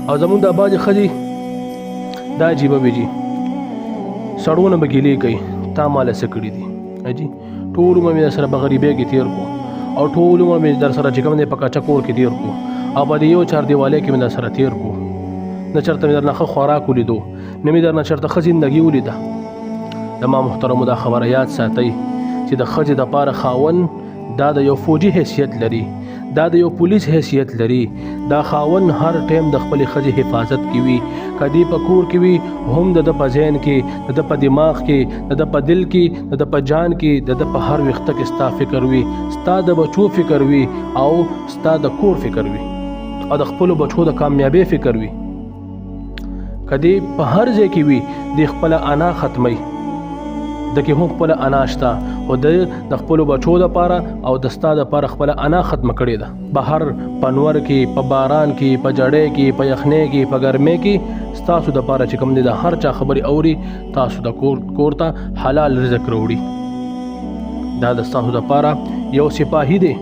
او زمونږ د بعضې ښځې دا عجیبه وي جي سړونه به ګیلې کوي تا ماله څه کړي دي جي ټول عمر مې در سره په غریبۍ کې تېر کړو او ټول عمر مې در سره چې کوم دی په کچه کور کې تېر کړو او په دې یو چاردیوالۍ کې مې در سره تېر کړو نه چېرته مې درنه ښه خوراک ولیدو نه مې درنه چېرته ښه زندګي ولیده د ما محترمو دا خبره یاد ساتئ چې د ښځې دپاره خاوند دا د یو فوجي حیثیت لري دا د یو پولیس حیثیت لري دا خاوند هر ټیم د خپلې ښځې حفاظت کې وي که دې په کور کې وي هم د ده په ذهن کې د ده په دماغ کې د ده په دل کې د ده په جان کې د ده په هر ویښته کې ستا فکر وي ستا د بچو فکر وي او ستا د کور فکر وي او د خپلو بچو د کامیابۍ فکر وي که دې په هر ځای کې وي دې خپله انا ختموي دکې هم خپله انا شته خو د خپلو بچو دپاره او د ستا دپاره خپله انا ختمه کړې ده بهر په نور کې په باران کې په جړۍ کې په یخنۍ کې په ګرمۍ کې ستاسو دپاره چې کوم دی د هر چا خبرې اوري تاسو د کور ته حلال رزق راوړي دا د ستاسو دپاره یو سپاهي دی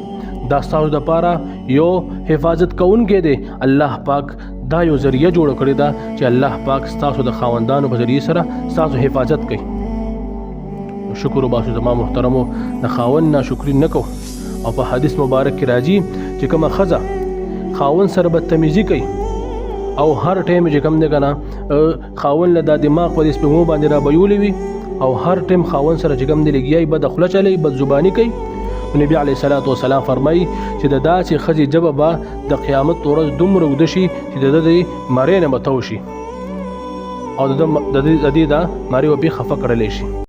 دا ستاسو دپاره یو حفاظت کوونکی دی الله پاک دا یو ذریعه جوړه کړې ده چې الله پاک ستاسو د خاوندانو په ذریعې سره ستاسو حفاظت کوي شکر وباسو زما محترمو د خاوند ناشکري نه کو او په حدیث مبارک کې راځي چې کومه ښځه خاوند سره بدتمیزي کوي او هر ټایم چې کوم دی که نه خاوند له دا دماغ په دې سپېږمو باندې رابیولې وي او هر ټایم خاوند سره چې کوم دی لګیایي بده خوله چلوي بد زباني کوي نبی علیه الصلاة والسلام فرمایي چې د داسې ښځې ژبه به د قیامت ورځ دومره اوږده شي چې د ده د مرۍ نه به تو شي او د دې دا مرۍ به پې خفه کړلی شي